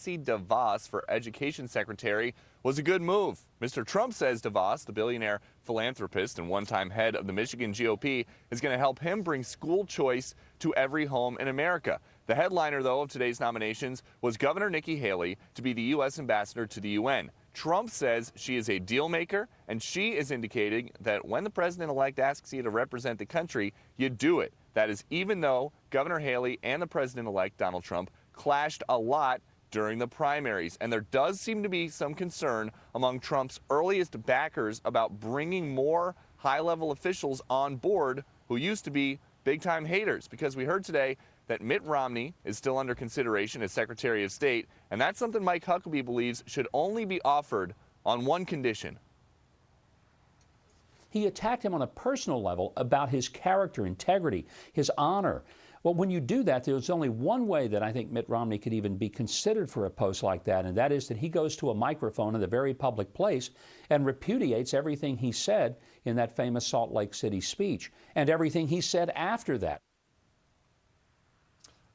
DeVos for Education Secretary was a good move. Mr. Trump says DeVos, the billionaire philanthropist and one-time head of the Michigan GOP, is going to help him bring school choice to every home in America. The headliner, though, of today's nominations was Governor Nikki Haley to be the U.S. ambassador to the UN. Trump says she is a deal maker, and she is indicating that when the president-elect asks you to represent the country, you do it. That is even though Governor Haley and the president-elect Donald Trump clashed a lot during the primaries. And there does seem to be some concern among Trump's earliest backers about bringing more high-level officials on board who used to be big-time haters, because we heard today that Mitt Romney is still under consideration as Secretary of State, and that's something Mike Huckabee believes should only be offered on one condition. He attacked him on a personal level about his character, integrity, his honor. Well, when you do that, there's only one way that I think Mitt Romney could even be considered for a post like that, and that is that he goes to a microphone in a very public place and repudiates everything he said in that famous Salt Lake City speech and everything he said after that.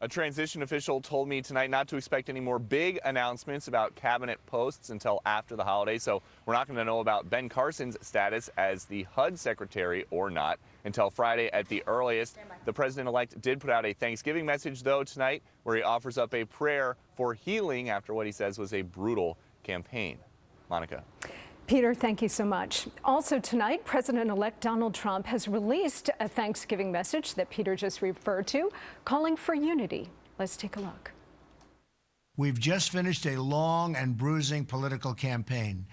A transition official told me tonight not to expect any more big announcements about cabinet posts until after the holiday, so we're not going to know about Ben Carson's status as the HUD secretary or not until Friday at the earliest. The president-elect did put out a Thanksgiving message, though, tonight, where he offers up a prayer for healing after what he says was a brutal campaign. Monica. Peter, thank you so much. Also tonight, President-elect Donald Trump has released a Thanksgiving message that Peter just referred to, calling for unity. Let's take a look. We've just finished a long and bruising political campaign.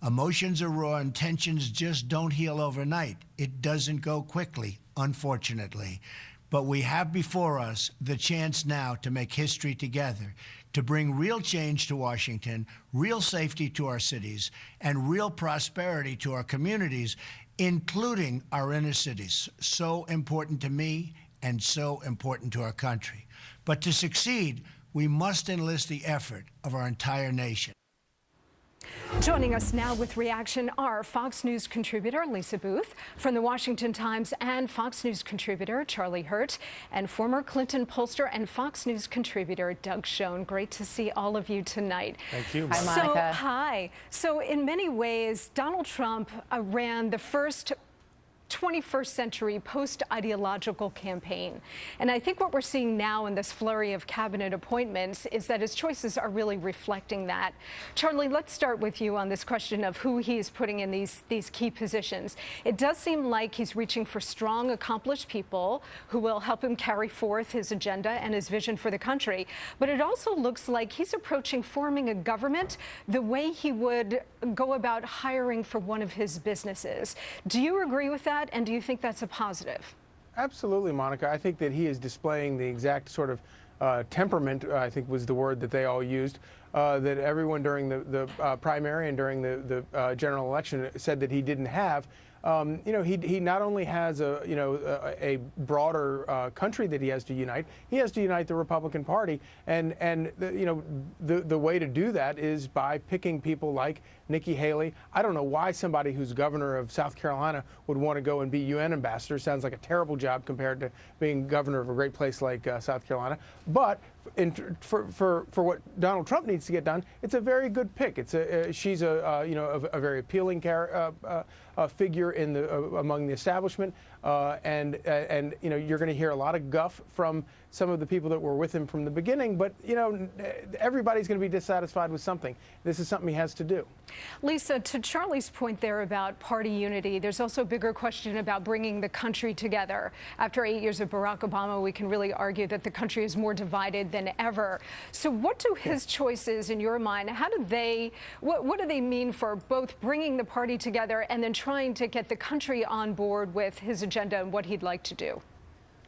Emotions are raw and tensions just don't heal overnight. It doesn't go quickly, unfortunately. But we have before us the chance now to make history together, to bring real change to Washington, real safety to our cities, and real prosperity to our communities, including our inner cities. So important to me and so important to our country. But to succeed, we must enlist the effort of our entire nation. Joining us now with reaction are Fox News contributor Lisa Booth, from the Washington Times and Fox News contributor Charlie Hurt, and former Clinton pollster and Fox News contributor Doug Schoen. Great to see all of you tonight. Thank you. Hi, Monica. Hi. So in many ways, Donald Trump ran the first 21st century post-ideological campaign. And I think what we're seeing now in this flurry of cabinet appointments is that his choices are really reflecting that. Charlie, let's start with you on this question of who he's putting in these key positions. It does seem like he's reaching for strong, accomplished people who will help him carry forth his agenda and his vision for the country. But it also looks like he's approaching forming a government the way he would go about hiring for one of his businesses. Do you agree with that? And do you think that's a positive? Absolutely, Monica. I think that he is displaying the exact sort of temperament, I think was the word that they all used, that everyone during the primary and during the general election said that he didn't have. You know, he not only has a broader country that he has to unite, he has to unite the Republican Party, and the way to do that is by picking people like Nikki Haley. I don't know why somebody who's governor of South Carolina would want to go and be UN ambassador. Sounds like a terrible job compared to being governor of a great place like South Carolina. But for what Donald Trump needs to get done, it's a very good pick. She's a very appealing figure in among the establishment, and you're going to hear a lot of guff from some of the people that were with him from the beginning. But everybody's going to be dissatisfied with something. This is something he has to do. Lisa, to Charlie's point there about party unity, there's also a bigger question about bringing the country together. After 8 years of Barack Obama, we can really argue that the country is more divided than ever. So what do his choices, in your mind, what do they mean for both bringing the party together and then trying to get the country on board with his agenda and what he'd like to do?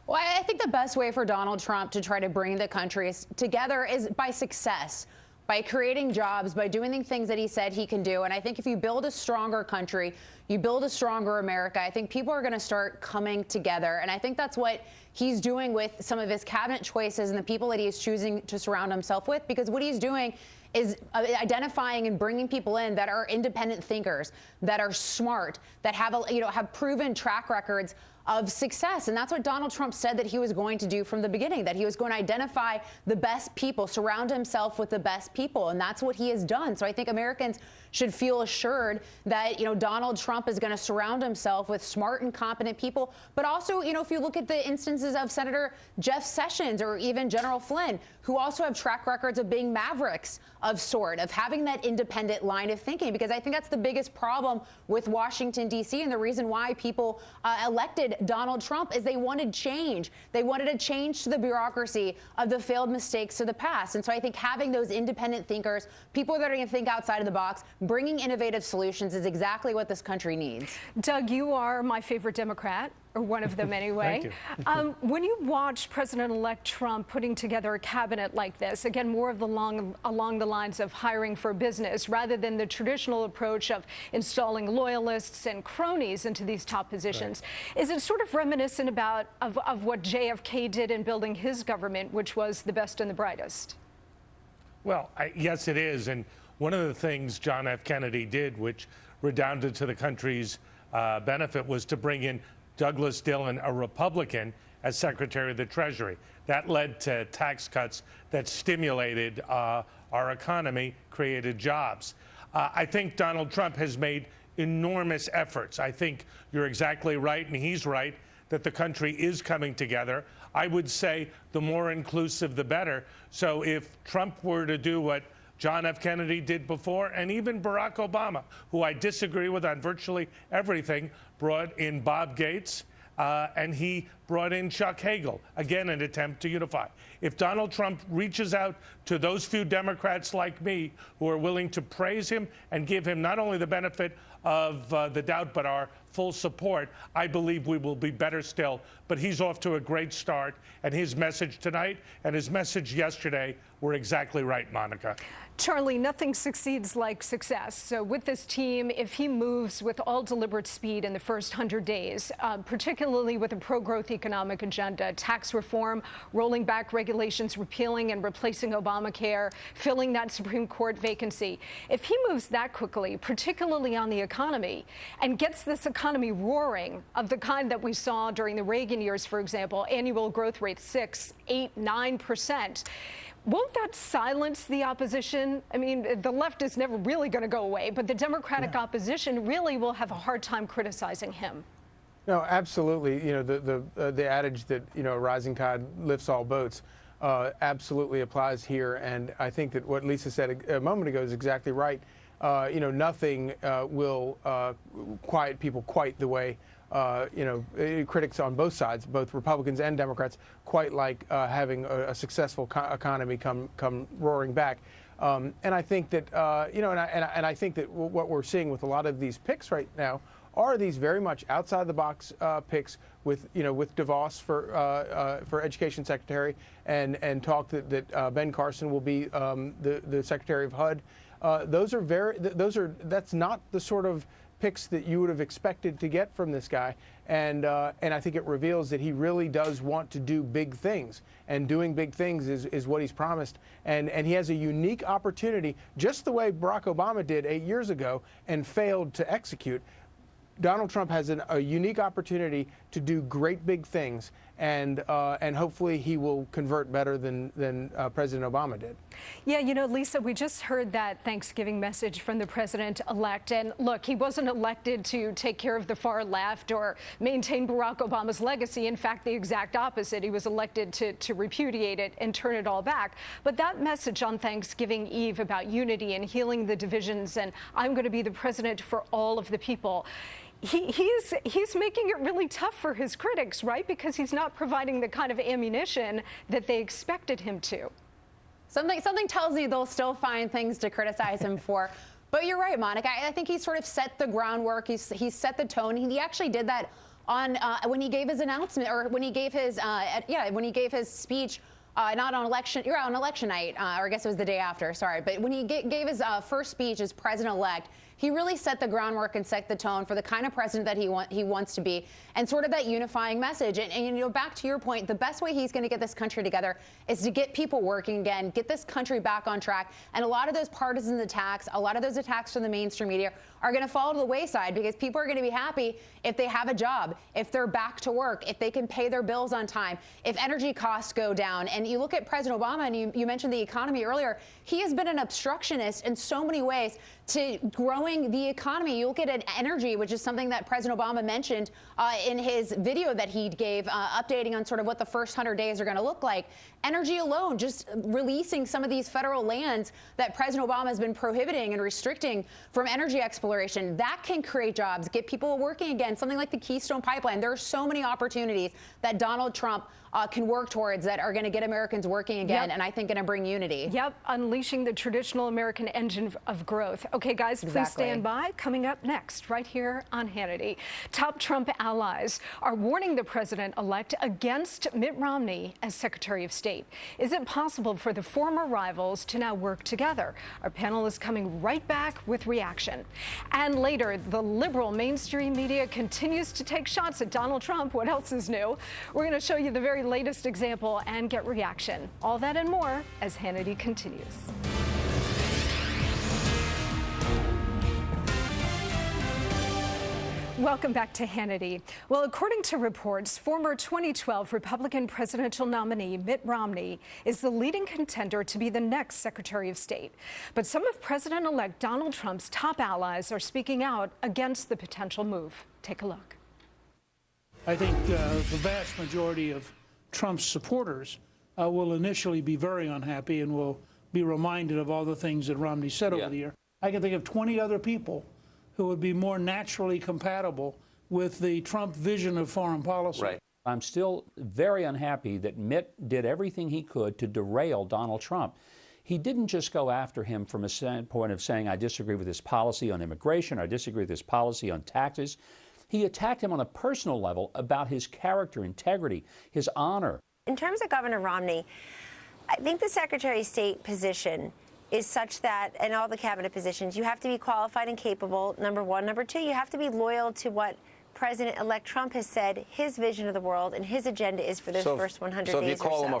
Well, I think the best way for Donald Trump to try to bring the country together is by success, by creating jobs, by doing the things that he said he can do. And I think if you build a stronger country, you build a stronger America, I think people are going to start coming together. And I think that's what he's doing with some of his cabinet choices and the people that he's choosing to surround himself with, because what he's doing is identifying and bringing people in that are independent thinkers, that are smart, that have proven track records of success. And that's what Donald Trump said that he was going to do from the beginning, that he was going to identify the best people, surround himself with the best people. And that's what he has done. So I think Americans should feel assured that, Donald Trump is going to surround himself with smart and competent people. But also, if you look at the instances of Senator Jeff Sessions or even General Flynn, who also have track records of being mavericks of sort, of having that independent line of thinking, because I think that's the biggest problem with Washington, D.C. and the reason why people elected Donald Trump is they wanted change. They wanted a change to the bureaucracy of the failed mistakes of the past. And so I think having those independent thinkers, people that are going to think outside of the box, bringing innovative solutions is exactly what this country needs. Doug, you are my favorite Democrat, or one of them anyway. Thank you. When you watch President-elect Trump putting together a cabinet like this, again, more of along the lines of hiring for business rather than the traditional approach of installing loyalists and cronies into these top positions, is it sort of reminiscent of what JFK did in building his government, which was the best and the brightest? Well, yes, it is. And one of the things John F. Kennedy did, which redounded to the country's benefit, was to bring in Douglas Dillon, a Republican, as Secretary of the Treasury. That led to tax cuts that stimulated our economy, created jobs. I think Donald Trump has made enormous efforts. I think you're exactly right, and he's right, that the country is coming together. I would say the more inclusive, the better. So if Trump were to do what John F. Kennedy did before, and even Barack Obama, who I disagree with on virtually everything, brought in Bob Gates, and he brought in Chuck Hagel, again, an attempt to unify. If Donald Trump reaches out to those few Democrats like me who are willing to praise him and give him not only the benefit of the doubt, but our full support, I believe we will be better still. But he's off to a great start, and his message tonight and his message yesterday were exactly right, Monica. Charlie, nothing succeeds like success. So with this team, if he moves with all deliberate speed in the first 100 days, particularly with a pro-growth economic agenda, tax reform, rolling back regulations, repealing and replacing Obamacare, filling that Supreme Court vacancy, if he moves that quickly, particularly on the economy, and gets this economy roaring of the kind that we saw during the Reagan years, for example, annual growth rate 6, 8, 9%, won't that silence the opposition? I mean, the left is never really going to go away, but the Democratic opposition really will have a hard time criticizing him. No, absolutely. The adage that, a rising tide lifts all boats absolutely applies here. And I think that what Lisa said a moment ago is exactly right. Nothing will quiet people quite the way critics on both sides, both Republicans and Democrats, quite like having a successful economy come roaring back. And I think that and I think that what we're seeing with a lot of these picks right now are these very much outside the box picks with DeVos for Education Secretary and talk that Ben Carson will be the Secretary of HUD. That's not the sort of picks that you would have expected to get from this guy, and I think it reveals that he really does want to do big things, and doing big things is what he's promised, and he has a unique opportunity, just the way Barack Obama did 8 years ago and failed to execute. Donald Trump has a unique opportunity to do great big things, and hopefully he will convert better than President Obama did. Yeah, Lisa, we just heard that Thanksgiving message from the president-elect. And look, he wasn't elected to take care of the far left or maintain Barack Obama's legacy. In fact, the exact opposite. He was elected to repudiate it and turn it all back. But that message on Thanksgiving Eve about unity and healing the divisions and I'm going to be the president for all of the people, he's making it really tough for his critics, right? Because he's not providing the kind of ammunition that they expected him to. Something tells me they'll still find things to criticize him for. But you're right, Monica. I think he sort of set the groundwork. He set the tone. He actually did that on when he gave his announcement, or when he gave his when he gave his speech not on election, you're on election night, or I guess it was the day after, sorry. But when he gave his first speech as president-elect, he really set the groundwork and set the tone for the kind of president that he wants to be, and sort of that unifying message. And you know, back to your point, the best way he's going to get this country together is to get people working again, get this country back on track. And a lot of those partisan attacks, a lot of those attacks from the mainstream media are going to fall to the wayside, because people are going to be happy if they have a job, if they're back to work, if they can pay their bills on time, if energy costs go down. And you look at President Obama, and you mentioned the economy earlier. He has been an obstructionist in so many ways to growing the economy. You look at energy, which is something that President Obama mentioned in his video that he gave, updating on sort of what the first 100 days are going to look like. Energy alone, just releasing some of these federal lands that President Obama has been prohibiting and restricting from energy exploration, that can create jobs, get people working again. Something like the Keystone Pipeline. There are so many opportunities that Donald Trump can work towards that are going to get Americans working again, and I think going to bring unity. Yep, unleashing the traditional American engine of growth. Okay, guys, please stand by. Coming up next, right here on Hannity, top Trump allies are warning the president-elect against Mitt Romney as Secretary of State. Is it possible for the former rivals to now work together? Our panel is coming right back with reaction. And later, the liberal mainstream media continues to take shots at Donald Trump. What else is new? We're going to show you the very latest example and get reaction. All that and more as Hannity continues. Welcome back to Hannity. Well, according to reports, former 2012 Republican presidential nominee Mitt Romney is the leading contender to be the next Secretary of State. But some of President-elect Donald Trump's top allies are speaking out against the potential move. Take a look. I think the vast majority of Trump's supporters will initially be very unhappy and will be reminded of all the things that Romney said over the year. I can think of 20 other people who would be more naturally compatible with the Trump vision of foreign policy. Right. I'm still very unhappy that Mitt did everything he could to derail Donald Trump. He didn't just go after him from a standpoint of saying, I disagree with his policy on immigration, I disagree with his policy on taxes. He attacked him on a personal level about his character, integrity, his honor. In terms of Governor Romney, I think the Secretary of State position is such that, and all the cabinet positions, you have to be qualified and capable, number one. Number two, you have to be loyal to what President-elect Trump has said his vision of the world and his agenda is for those first 100 days or so. If you call him a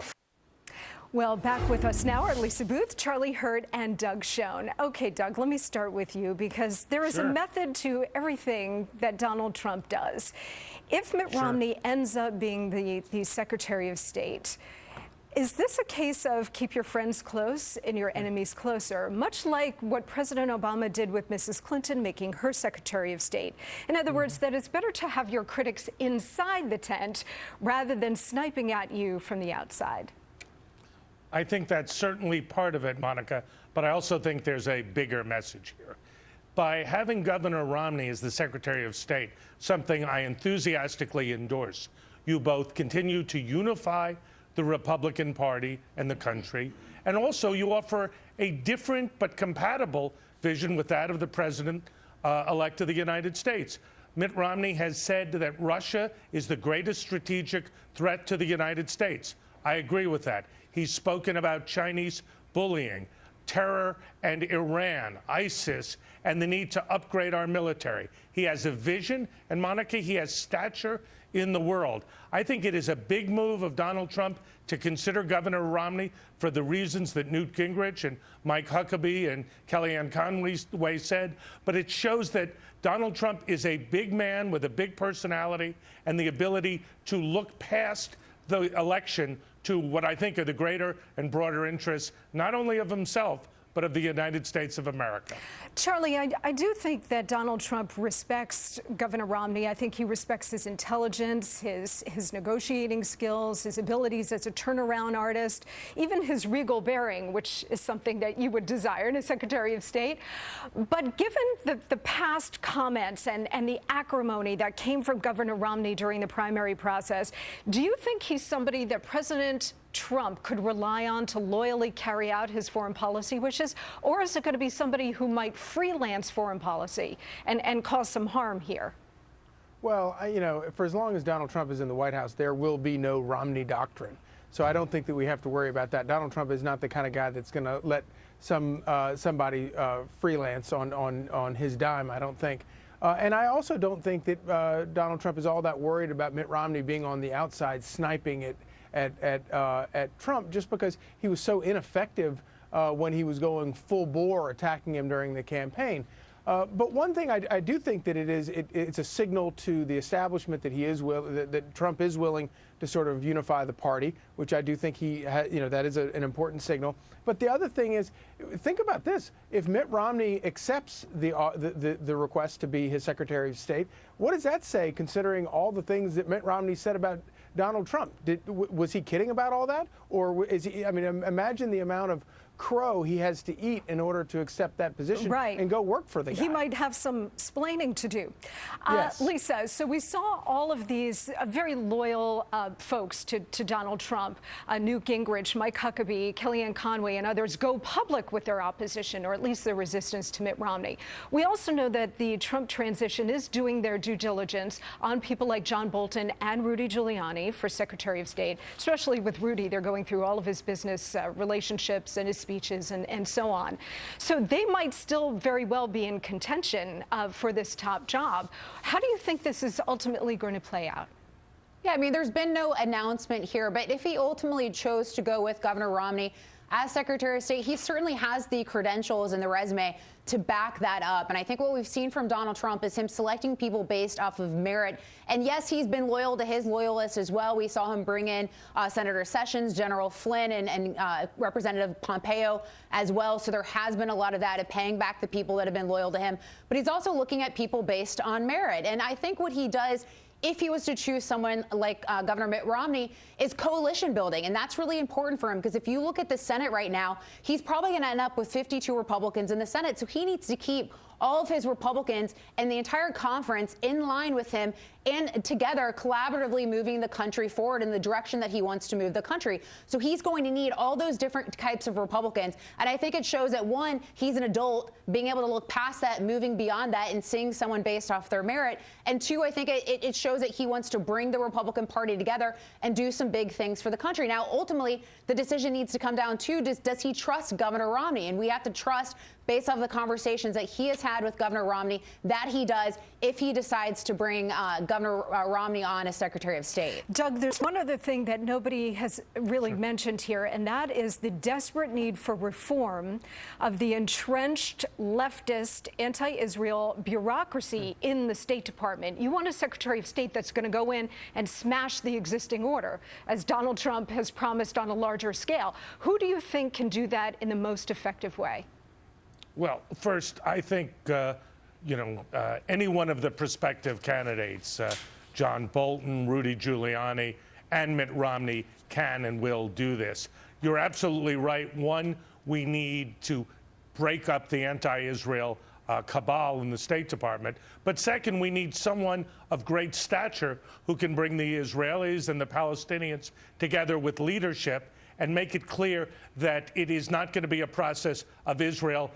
Well, back with us now are Lisa Booth, Charlie Hurt, and Doug Schoen. Okay, Doug, let me start with you, because there is a method to everything that Donald Trump does. If Mitt Romney ends up being the Secretary of State, is this a case of keep your friends close and your enemies closer, much like what President Obama did with Mrs. Clinton, making her Secretary of State? In other words, that it's better to have your critics inside the tent rather than sniping at you from the outside. I think that's certainly part of it, Monica, but I also think there's a bigger message here. By having Governor Romney as the Secretary of State, something I enthusiastically endorse, you both continue to unify the Republican Party and the country, and also you offer a different but compatible vision with that of the President-elect of the United States. Mitt Romney has said that Russia is the greatest strategic threat to the United States. I agree with that. He's spoken about Chinese bullying, terror, and Iran, ISIS, and the need to upgrade our military. He has a vision, and Monica, he has stature in the world. I think it is a big move of Donald Trump to consider Governor Romney for the reasons that Newt Gingrich and Mike Huckabee and Kellyanne Conway said, but it shows that Donald Trump is a big man with a big personality and the ability to look past the election to what I think are the greater and broader interests, not only of himself, but of the United States of America. Charlie, I do think that Donald Trump respects Governor Romney. I think he respects his intelligence, his negotiating skills, his abilities as a turnaround artist, even his regal bearing, which is something that you would desire in a Secretary of State. But given the past comments and the acrimony that came from Governor Romney during the primary process, do you think he's somebody that President Trump could rely on to loyally carry out his foreign policy wishes? Or is it going to be somebody who might freelance foreign policy and cause some harm here? Well, you know, for as long as Donald Trump is in the White House, there will be no Romney doctrine. So I don't think that we have to worry about that. Donald Trump is not the kind of guy that's going to let somebody freelance on his dime, I don't think. And I also don't think that Donald Trump is all that worried about Mitt Romney being on the outside sniping at Trump, just because he was so ineffective when he was going full bore attacking him during the campaign. But one thing I do think that it's a signal to the establishment that that Trump is willing to sort of unify the party, which I do think that is an important signal. But the other thing is, think about this: if Mitt Romney accepts the request to be his Secretary of State, what does that say, considering all the things that Mitt Romney said about Donald Trump? Was he kidding about all that, or is he? I mean, imagine the amount of crow he has to eat in order to accept that position and go work for the guy. He might have some splaining to do. Yes. Lisa, so we saw all of these very loyal folks to Donald Trump, Newt Gingrich, Mike Huckabee, Kellyanne Conway, and others go public with their opposition, or at least their resistance to Mitt Romney. We also know that the Trump transition is doing their due diligence on people like John Bolton and Rudy Giuliani for Secretary of State, especially with Rudy. They're going through all of his business relationships and his speeches and so on. So they might still very well be in contention for this top job. How do you think this is ultimately going to play out? Yeah, I mean, there's been no announcement here, but if he ultimately chose to go with Governor Romney as Secretary of State, he certainly has the credentials and the resume to back that up. And I think what we've seen from Donald Trump is him selecting people based off of merit. And yes, he's been loyal to his loyalists as well. We saw him bring in Senator Sessions, General Flynn, and Representative Pompeo as well. So there has been a lot of that, of paying back the people that have been loyal to him. But he's also looking at people based on merit. And I think what he does, if he was to choose someone like Governor Mitt Romney, is coalition building. And that's really important for him, because if you look at the Senate right now, he's probably going to end up with 52 Republicans in the Senate. So he needs to keep all of his Republicans and the entire conference in line with him and together collaboratively moving the country forward in the direction that he wants to move the country. So he's going to need all those different types of Republicans. And I think it shows that, one, he's an adult, being able to look past that, moving beyond that, and seeing someone based off their merit. And two, I think it shows that he wants to bring the Republican Party together and do some big things for the country. Now, ultimately, the decision needs to come down to, does he trust Governor Romney? And we have to trust, based off the conversations that he has had with Governor Romney, that he does if he decides to bring Governor Romney on as Secretary of State. Doug, there's one other thing that nobody has really mentioned here, and that is the desperate need for reform of the entrenched leftist anti-Israel bureaucracy in the State Department. You want a Secretary of State that's going to go in and smash the existing order, as Donald Trump has promised on a larger scale. Who do you think can do that in the most effective way? Well, first, I think, any one of the prospective candidates, John Bolton, Rudy Giuliani, and Mitt Romney can and will do this. You're absolutely right. One, we need to break up the anti-Israel cabal in the State Department. But second, we need someone of great stature who can bring the Israelis and the Palestinians together with leadership and make it clear that it is not going to be a process of Israel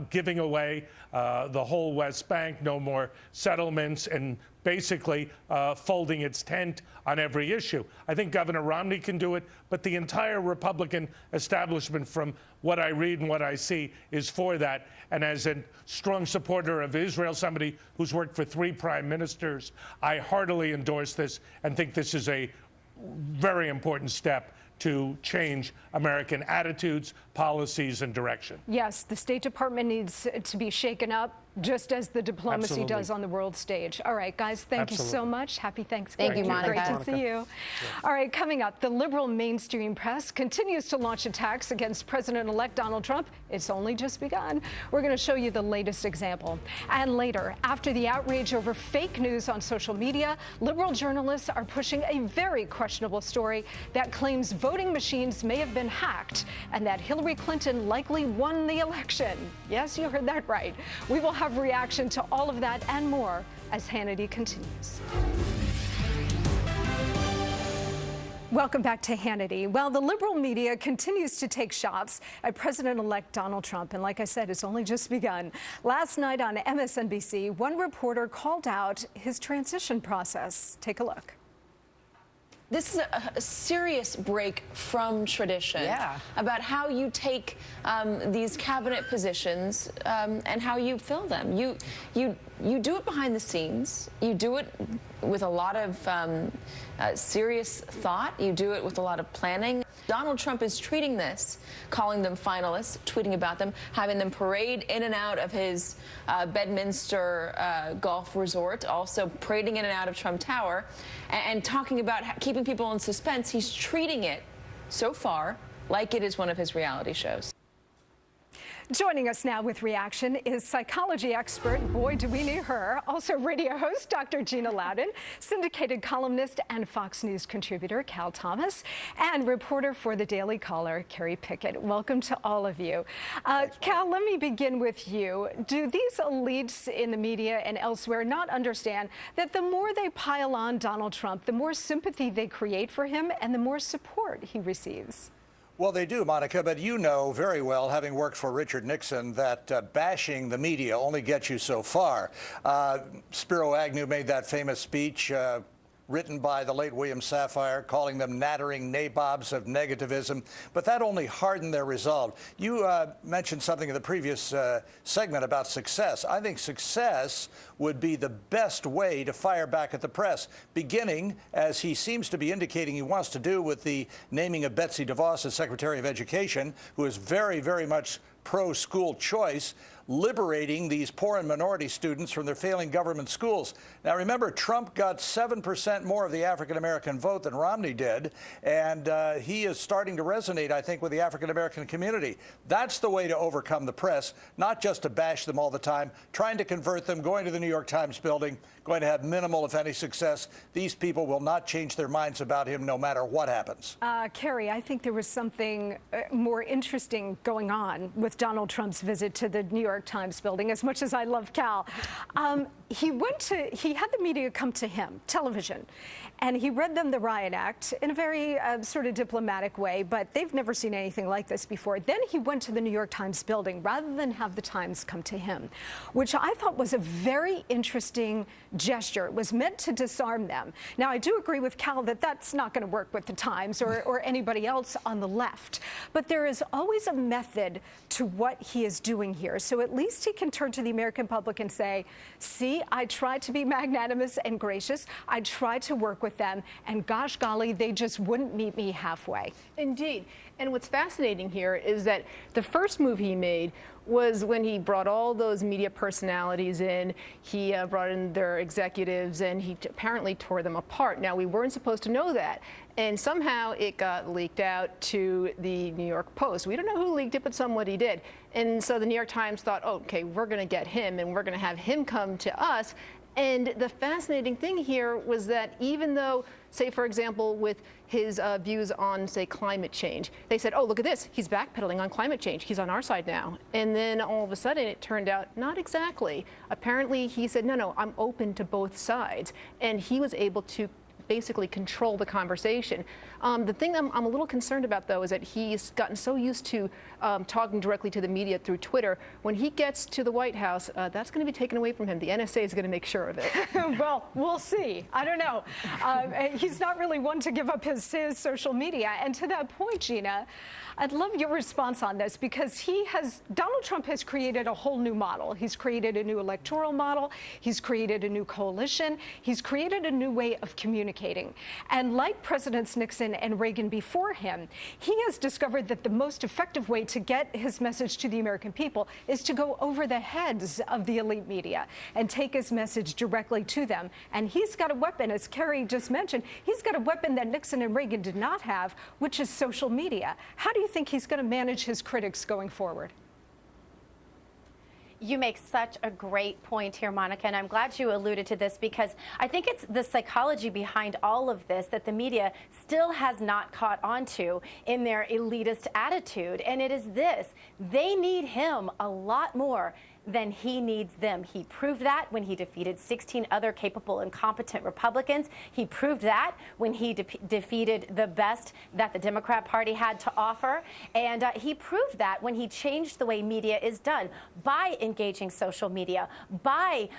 giving away the whole West Bank, no more settlements, and basically folding its tent on every issue. I think Governor Romney can do it, but the entire Republican establishment, from what I read and what I see, is for that. And as a strong supporter of Israel, somebody who's worked for 3 prime ministers, I heartily endorse this and think this is a very important step to change American attitudes, policies, and direction. Yes, the State Department needs to be shaken up, just as the diplomacy Absolutely. does on the world stage. All right, guys, thank you so much. Happy Thanksgiving. Thank you, Monica. Great to see you. All right, coming up, the liberal mainstream press continues to launch attacks against President-elect Donald Trump. It's only just begun. We're going to show you the latest example. And later, after the outrage over fake news on social media, liberal journalists are pushing a very questionable story that claims voting machines may have been hacked and that Hillary Clinton likely won the election. Yes, you heard that right. We will have reaction to all of that and more as Hannity continues. Welcome back to Hannity. Well, the liberal media continues to take shots at President-elect Donald Trump, and like I said, it's only just begun. Last night on MSNBC, one reporter called out his transition process. Take a look. this is a serious break from tradition. Yeah. About how you take these cabinet positions and how you fill them. You do it behind the scenes. You do it with a lot of serious thought. You do it with a lot of planning. Donald Trump is treating this, calling them finalists, tweeting about them, having them parade in and out of his Bedminster golf resort, also parading in and out of Trump Tower, and talking about keeping people in suspense. He's treating it, so far, like it is one of his reality shows. Joining us now with reaction is psychology expert, boy do we need her, also radio host Dr. Gina Loudon, syndicated columnist and Fox News contributor Cal Thomas, and reporter for the Daily Caller, Carrie Pickett. Welcome to all of you. Cal, let me begin with you. Do these elites in the media and elsewhere not understand that the more they pile on Donald Trump, the more sympathy they create for him and the more support he receives? Well, they do, Monica, but you know very well, having worked for Richard Nixon, that bashing the media only gets you so far. Spiro Agnew made that famous speech written by the late William Safire, calling them nattering nabobs of negativism, but that only hardened their resolve. You mentioned something in the previous segment about success. I think success would be the best way to fire back at the press, beginning, as he seems to be indicating he wants to do, with the naming of Betsy DeVos as Secretary of Education, who is very, very much pro-school choice, liberating these poor and minority students from their failing government schools. Now, remember, Trump got 7% more of the African-American vote than Romney did, and he is starting to resonate, I think, with the African-American community. That's the way to overcome the press, not just to bash them all the time, trying to convert them, going to the New York Times building, going to have minimal, if any, success. These people will not change their minds about him no matter what happens. Carrie, I think there was something more interesting going on with Donald Trump's visit to the New York Times building, as much as I love Cal. He had the media come to him, television, and he read them the Riot Act in a very sort of diplomatic way, but they've never seen anything like this before. Then he went to the New York Times building rather than have the Times come to him, which I thought was a very interesting gesture. It was meant to disarm them. Now, I do agree with Cal that that's not going to work with the Times or anybody else on the left, but there is always a method to what he is doing here. So at least he can turn to the American public and say, see, I tried to be magnanimous and gracious. I tried to work with them, and gosh golly, they just wouldn't meet me halfway. Indeed. And what's fascinating here is that the first move he made was when he brought all those media personalities in. He brought in their executives, and he apparently tore them apart. Now, we weren't supposed to know that, and somehow it got leaked out to the New York Post. We don't know who leaked it, but somebody did. And so the New York Times thought, oh, okay, we're going to get him, and we're going to have him come to us. And the fascinating thing here was that even though, say, for example, with his views on, say, climate change, they said, oh, look at this, he's backpedaling on climate change. He's on our side now. And then all of a sudden it turned out not exactly. Apparently he said, no, I'm open to both sides. And he was able to basically control the conversation. The thing I'm a little concerned about, though, is that he's gotten so used to talking directly to the media through Twitter. When he gets to the White House, that's going to be taken away from him. The NSA is going to make sure of it. Well, we'll see. I don't know. He's not really one to give up his social media. And to that point, Gina, I'd love your response on this, because Donald Trump has created a whole new model. He's created a new electoral model. He's created a new coalition. He's created a new way of communicating. And like Presidents Nixon and Reagan before him, he has discovered that the most effective way to get his message to the American people is to go over the heads of the elite media and take his message directly to them. And he's got a weapon, as Carrie just mentioned, he's got a weapon that Nixon and Reagan did not have, which is social media. How do you think he's going to manage his critics going forward? You make such a great point here, Monica, and I'm glad you alluded to this, because I think it's the psychology behind all of this that the media still has not caught on to in their elitist attitude, and it is this: they need him a lot more than he needs them. He proved that when he defeated 16 other capable and competent Republicans. He proved that when he defeated the best that the Democrat Party had to offer. And he proved that when he changed the way media is done by engaging social media, by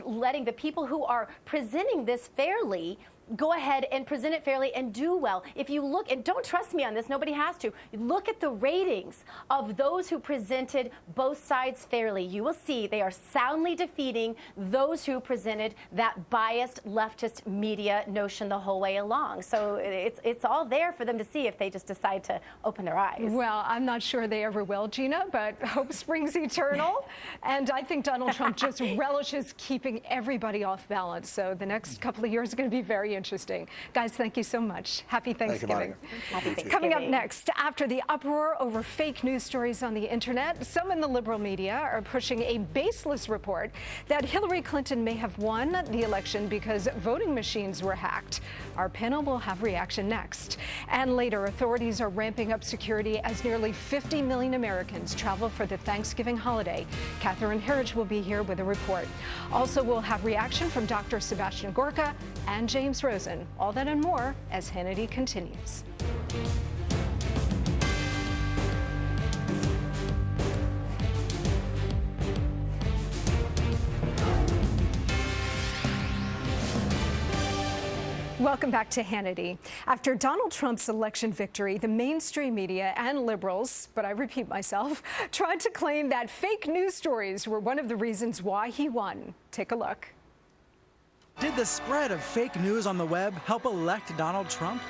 letting the people who are presenting this fairly go ahead and present it fairly and do well. If you look, and don't trust me on this, nobody has to, look at the ratings of those who presented both sides fairly. You will see they are soundly defeating those who presented that biased leftist media notion the whole way along. So it's all there for them to see if they just decide to open their eyes. Well, I'm not sure they ever will, Gina, but hope springs eternal. And I think Donald Trump just relishes keeping everybody off balance. So the next couple of years are going to be very interesting. Guys, thank you so much. Happy Thanksgiving. Happy Thanksgiving. Coming up next, after the uproar over fake news stories on the internet, some in the liberal media are pushing a baseless report that Hillary Clinton may have won the election because voting machines were hacked. Our panel will have reaction next. And later, authorities are ramping up security as nearly 50 million Americans travel for the Thanksgiving holiday. Catherine Herridge will be here with a report. Also, we'll have reaction from Dr. Sebastian Gorka and James Rosen. All that and more as Hannity continues. Welcome back to Hannity. After Donald Trump's election victory, the mainstream media and liberals, but I repeat myself, tried to claim that fake news stories were one of the reasons why he won. Take a look. Did the spread of fake news on the web help elect Donald Trump?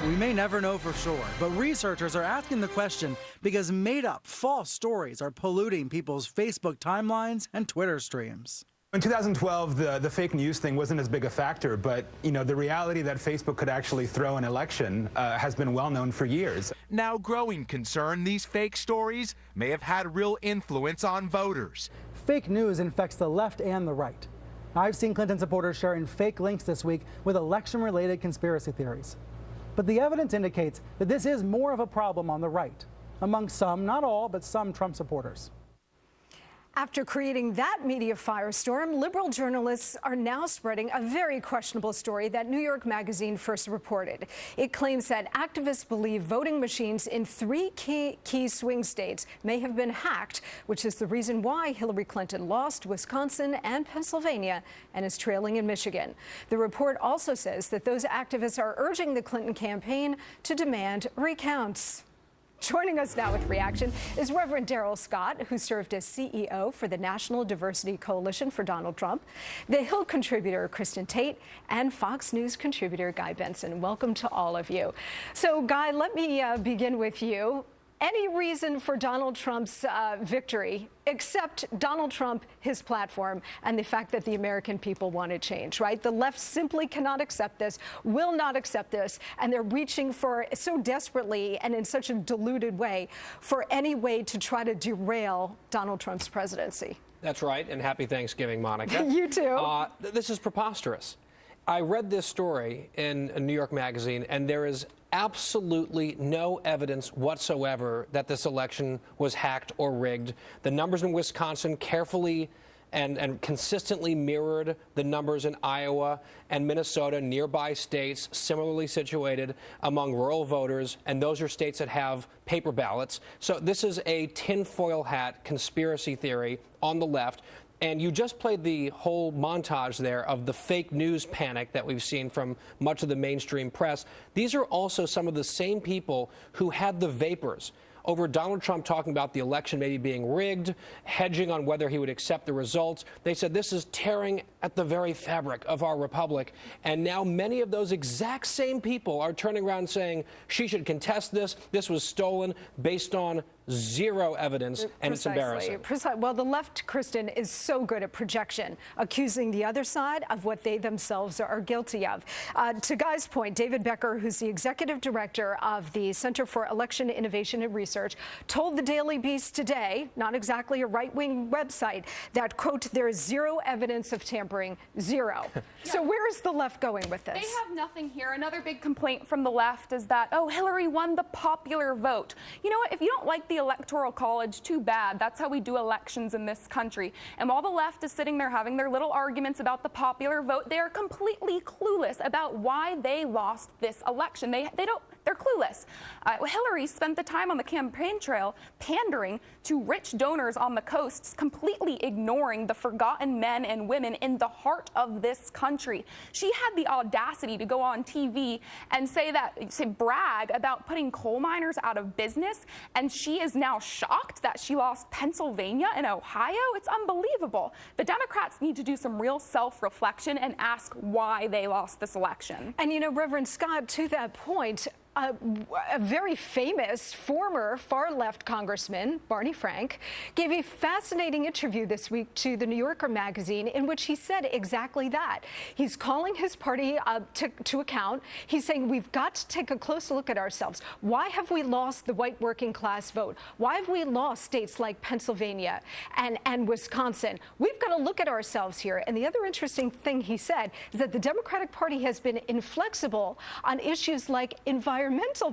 We may never know for sure, but researchers are asking the question because made-up, false stories are polluting people's Facebook timelines and Twitter streams. In 2012, the fake news thing wasn't as big a factor, but the reality that Facebook could actually throw an election has been well known for years. Now growing concern these fake stories may have had real influence on voters. Fake news infects the left and the right. I've seen Clinton supporters sharing fake links this week with election-related conspiracy theories. But the evidence indicates that this is more of a problem on the right, among some, not all, but some Trump supporters. After creating that media firestorm, liberal journalists are now spreading a very questionable story that New York Magazine first reported. It claims that activists believe voting machines in 3 key swing states may have been hacked, which is the reason why Hillary Clinton lost Wisconsin and Pennsylvania and is trailing in Michigan. The report also says that those activists are urging the Clinton campaign to demand recounts. Joining us now with reaction is Reverend Darrell Scott, who served as CEO for the National Diversity Coalition for Donald Trump, The Hill contributor Kristen Tate, and Fox News contributor Guy Benson. Welcome to all of you. So, Guy, let me begin with you. Any reason for Donald Trump's victory, except Donald Trump, his platform, and the fact that the American people want to change, right? The left simply cannot accept this, will not accept this, and they're reaching for so desperately and in such a diluted way for any way to try to derail Donald Trump's presidency. That's right, and happy Thanksgiving, Monica. You too. This is preposterous. I read this story in a New York Magazine, and there is absolutely no evidence whatsoever that this election was hacked or rigged. The numbers in Wisconsin carefully and consistently mirrored the numbers in Iowa and Minnesota, nearby states similarly situated among rural voters, and those are states that have paper ballots. So this is a tinfoil hat conspiracy theory on the left. And you just played the whole montage there of the fake news panic that we've seen from much of the mainstream press. These are also some of the same people who had the vapors over Donald Trump talking about the election maybe being rigged, hedging on whether he would accept the results. They said this is tearing at the very fabric of our republic. And now many of those exact same people are turning around saying she should contest this. This was stolen based on zero evidence, and it's embarrassing. Well, the left, Kristen, is so good at projection, accusing the other side of what they themselves are guilty of. To Guy's point, David Becker, who's the executive director of the Center for Election Innovation and Research, told the Daily Beast today, not exactly a right-wing website, that, quote, there is zero evidence of tampering, zero. So where is the left going with this? They have nothing here. Another big complaint from the left is that, oh, Hillary won the popular vote. You know what? If you don't like the Electoral College, too bad. That's how we do elections in this country. And while the left is sitting there having their little arguments about the popular vote, they are completely clueless about why they lost this election. They don't They're clueless. Hillary spent the time on the campaign trail pandering to rich donors on the coasts, completely ignoring the forgotten men and women in the heart of this country. She had the audacity to go on TV and brag about putting coal miners out of business, and she is now shocked that she lost Pennsylvania and Ohio. It's unbelievable. The Democrats need to do some real self-reflection and ask why they lost this election. And you know, Reverend Scott, to that point, a very famous former far-left congressman, Barney Frank, gave a fascinating interview this week to the New Yorker magazine in which he said exactly that. He's calling his party to account. He's saying we've got to take a close look at ourselves. Why have we lost the white working class vote? Why have we lost states like Pennsylvania and Wisconsin? We've got to look at ourselves here. And the other interesting thing he said is that the Democratic Party has been inflexible on issues like environmental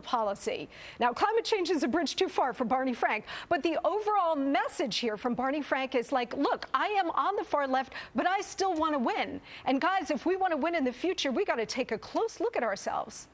policy. Now, climate change is a bridge too far for Barney Frank, but the overall message here from Barney Frank is like, look, I am on the far left, but I still want to win. And guys, if we want to win in the future, we got to take a close look at ourselves.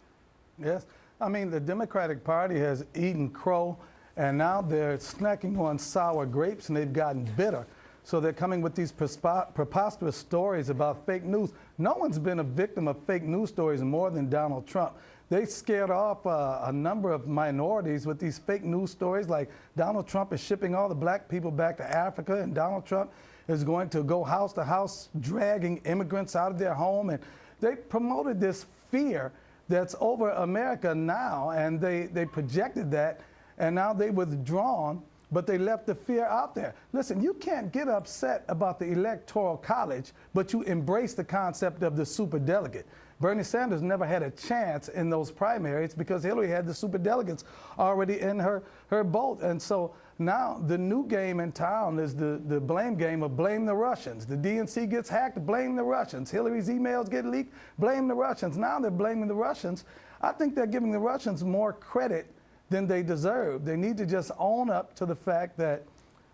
Yes. I mean, the Democratic Party has eaten crow, and now they're snacking on sour grapes, and they've gotten bitter. So they're coming with these preposterous stories about fake news. No one's been a victim of fake news stories more than Donald Trump. They scared off a number of minorities with these fake news stories, like Donald Trump is shipping all the black people back to Africa, and Donald Trump is going to go house to house dragging immigrants out of their home. And they promoted this fear that's over America now, and they projected that, and now they've withdrawn, but they left the fear out there. Listen, you can't get upset about the Electoral College, but you embrace the concept of the superdelegate. Bernie Sanders never had a chance in those primaries because Hillary had the superdelegates already in her boat. And so now the new game in town is the blame game of blame the Russians. The DNC gets hacked, blame the Russians. Hillary's emails get leaked, blame the Russians. Now they're blaming the Russians. I think they're giving the Russians more credit than they deserve. They need to just own up to the fact that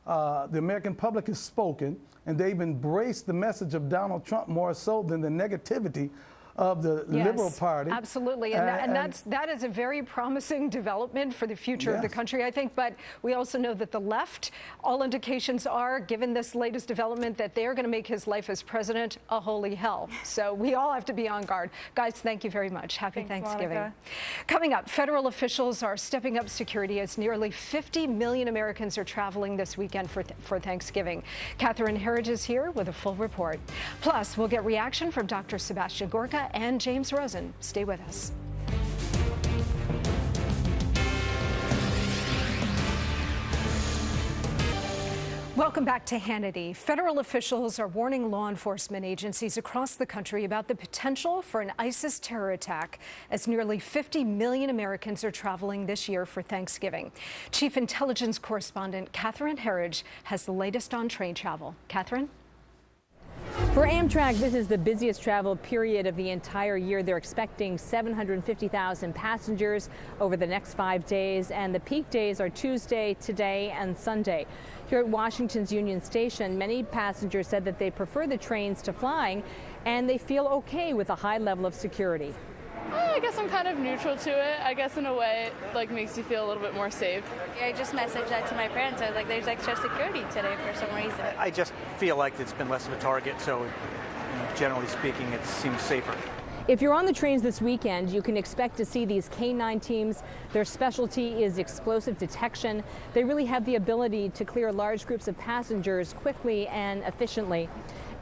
the American public has spoken, and they've embraced the message of Donald Trump more so than the negativity of the Liberal Party. Absolutely, and that is a very promising development for the future of the country, I think. But we also know that the left, all indications are, given this latest development, that they are going to make his life as president a holy hell. So we all have to be on guard. Guys, thank you very much. Happy Thanksgiving. Monica. Coming up, federal officials are stepping up security as nearly 50 million Americans are traveling this weekend for Thanksgiving. Catherine Herridge is here with a full report. Plus, we'll get reaction from Dr. Sebastian Gorka and James Rosen. Stay with us. Welcome back to Hannity. Federal officials are warning law enforcement agencies across the country about the potential for an ISIS terror attack as nearly 50 million Americans are traveling this year for Thanksgiving. Chief Intelligence Correspondent Catherine Herridge has the latest on train travel. Catherine? For Amtrak, this is the busiest travel period of the entire year. They're expecting 750,000 passengers over the next 5 days, and the peak days are Tuesday, today, and Sunday. Here at Washington's Union Station, many passengers said that they prefer the trains to flying, and they feel okay with a high level of security. I guess I'm kind of neutral to it. I guess in a way it makes you feel a little bit more safe. I just messaged that to my parents. I was like, there's extra security today for some reason. I just feel like it's been less of a target, so generally speaking, it seems safer. If you're on the trains this weekend, you can expect to see these K-9 teams. Their specialty is explosive detection. They really have the ability to clear large groups of passengers quickly and efficiently.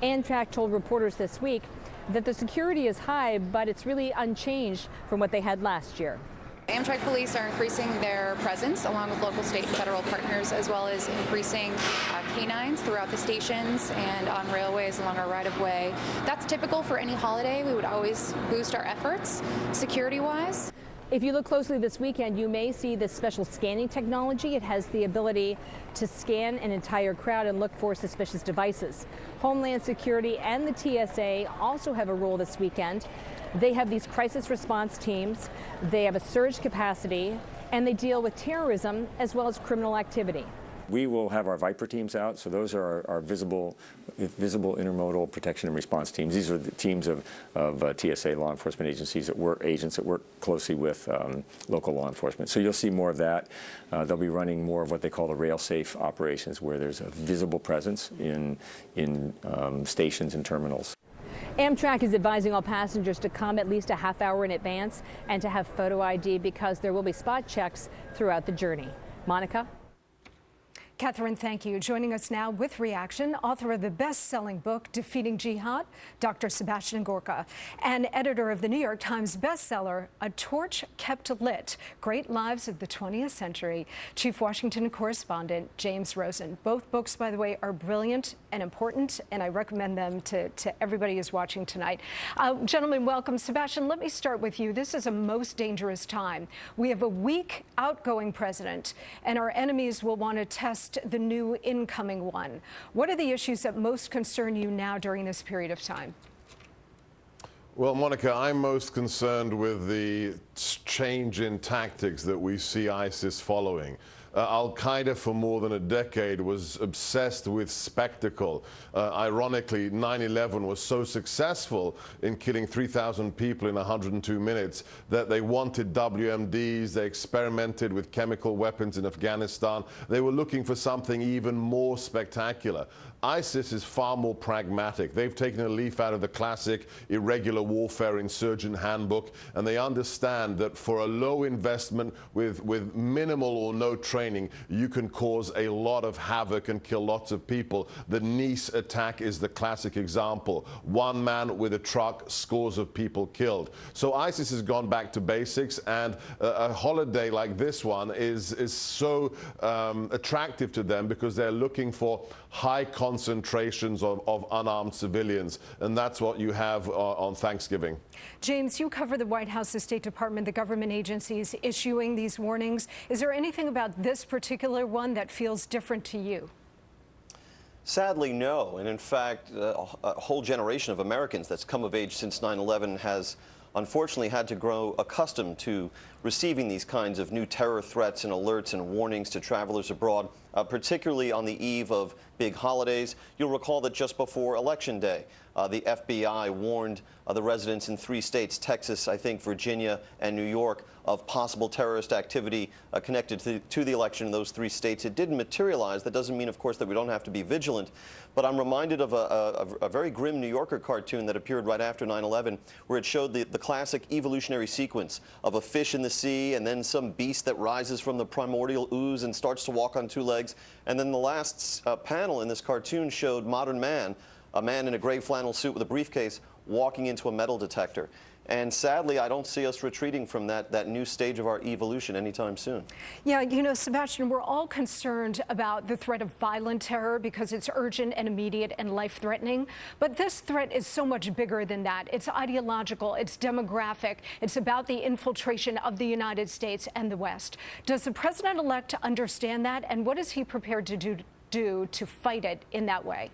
Amtrak told reporters this week that the security is high, but it's really unchanged from what they had last year. Amtrak police are increasing their presence along with local, state, and federal partners, as well as increasing canines throughout the stations and on railways along our right-of-way. That's typical for any holiday. We would always boost our efforts security-wise. If you look closely this weekend, you may see this special scanning technology. It has the ability to scan an entire crowd and look for suspicious devices. Homeland Security and the TSA also have a role this weekend. They have these crisis response teams. They have a surge capacity, and they deal with terrorism as well as criminal activity. We will have our Viper teams out, so those are our visible intermodal protection and response teams. These are the teams of TSA law enforcement agencies that work closely with local law enforcement. So you'll see more of that. They'll be running more of what they call the rail-safe operations, where there's a visible presence in stations and terminals. Amtrak is advising all passengers to come at least a half hour in advance and to have photo ID because there will be spot checks throughout the journey. Monica? Catherine, thank you. Joining us now with reaction, author of the best-selling book, Defeating Jihad, Dr. Sebastian Gorka, and editor of the New York Times bestseller, A Torch Kept Lit, Great Lives of the 20th Century, Chief Washington Correspondent James Rosen. Both books, by the way, are brilliant and important, and I recommend them to everybody who's watching tonight. Gentlemen, welcome. Sebastian, let me start with you. This is a most dangerous time. We have a weak outgoing president, and our enemies will want to test the new incoming one. What are the issues that most concern you now during this period of time? Well, Monica, I'm most concerned with the change in tactics that we see ISIS following. Al-Qaeda for more than a decade was obsessed with spectacle. Ironically, 9/11 was so successful in killing 3,000 people in 102 minutes that they wanted WMDs. They experimented with chemical weapons in Afghanistan. They were looking for something even more spectacular. ISIS is far more pragmatic. They've taken a leaf out of the classic irregular warfare insurgent handbook, and they understand that for a low investment with minimal or no training, you can cause a lot of havoc and kill lots of people. The Nice attack is the classic example. One man with a truck, scores of people killed. So ISIS has gone back to basics, and a holiday like this one is so attractive to them because they're looking for high concentrations of unarmed civilians, and that's what you have on Thanksgiving. James, you cover the White House, the State Department, the government agencies issuing these warnings. Is there anything about this particular one that feels different to you? Sadly, no. And in fact, a whole generation of Americans that's come of age since 9/11 has unfortunately had to grow accustomed to receiving these kinds of new terror threats and alerts and warnings to travelers abroad, particularly on the eve of big holidays. You'll recall that just before Election Day, the FBI warned the residents in 3 states, Texas, I think, Virginia, and New York, of possible terrorist activity connected to the election in those 3 states. It didn't materialize. That doesn't mean, of course, that we don't have to be vigilant. But I'm reminded of a very grim New Yorker cartoon that appeared right after 9/11, where it showed the classic evolutionary sequence of a fish in the sea and then some beast that rises from the primordial ooze and starts to walk on 2 legs. And then the last panel in this cartoon showed modern man, a man in a gray flannel suit with a briefcase, walking into a metal detector. And sadly, I don't see us retreating from that new stage of our evolution anytime soon. Yeah, you know, Sebastian, we're all concerned about the threat of violent terror because it's urgent and immediate and life-threatening. But this threat is so much bigger than that. It's ideological, it's demographic, it's about the infiltration of the United States and the West. Does the president-elect understand that? And what is he prepared to do to fight it in that way?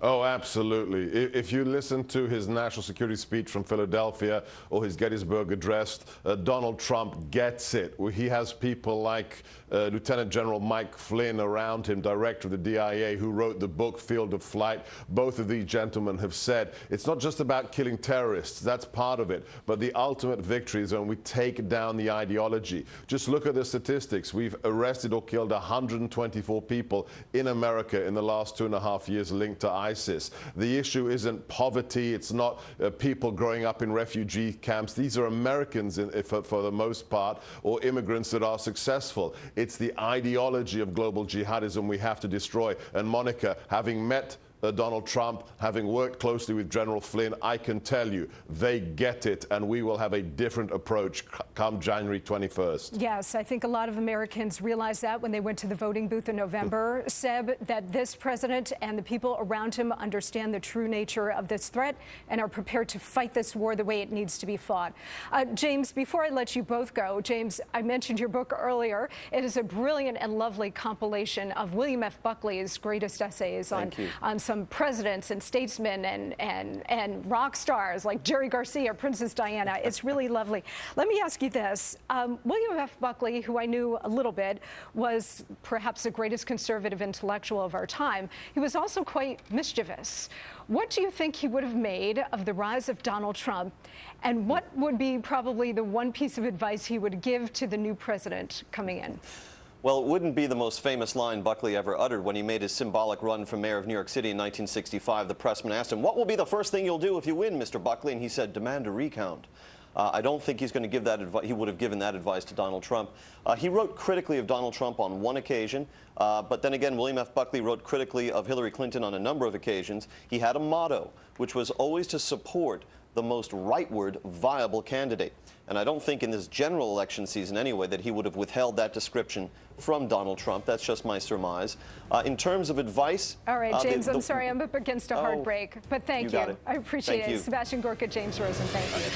Oh, absolutely. If you listen to his national security speech from Philadelphia or his Gettysburg address, Donald Trump gets it. He has people like Lieutenant General Mike Flynn around him, director of the DIA, who wrote the book Field of Flight. Both of these gentlemen have said it's not just about killing terrorists. That's part of it. But the ultimate victory is when we take down the ideology. Just look at the statistics. We've arrested or killed 124 people in America in the last 2.5 years linked to ISIS. The issue isn't poverty. It's not people growing up in refugee camps. These are Americans for the most part, or immigrants that are successful. It's the ideology of global jihadism we have to destroy. And Monica, having met Donald Trump, having worked closely with General Flynn, I can tell you they get it, and we will have a different approach come January 21st. Yes, I think a lot of Americans realized that when they went to the voting booth in November, Seb, that this president and the people around him understand the true nature of this threat and are prepared to fight this war the way it needs to be fought. James, before I let you both go, James, I mentioned your book earlier. It is a brilliant and lovely compilation of William F. Buckley's greatest essays on some some presidents and statesmen and rock stars like Jerry Garcia, Princess Diana. It's really lovely. Let me ask you this. William F. Buckley, who I knew a little bit, was perhaps the greatest conservative intellectual of our time. He was also quite mischievous. What do you think he would have made of the rise of Donald Trump? And what would be probably the one piece of advice he would give to the new president coming in? Well, it wouldn't be the most famous line Buckley ever uttered. When he made his symbolic run for mayor of New York City in 1965, the pressman asked him, "What will be the first thing you'll do if you win, Mr. Buckley?" And he said, "Demand a recount." I don't think he's going to give that advice. He would have given that advice to Donald Trump. He wrote critically of Donald Trump on one occasion, but then again, William F. Buckley wrote critically of Hillary Clinton on a number of occasions. He had a motto, which was always to support the most rightward viable candidate. And I don't think in this general election season anyway that he would have withheld that description from Donald Trump. That's just my surmise. In terms of advice... All right, James, I'm sorry, I'm up against a hard break, but thank you. Got it. I appreciate Thank it. you. Sebastian Gorka, James Rosen, thank you.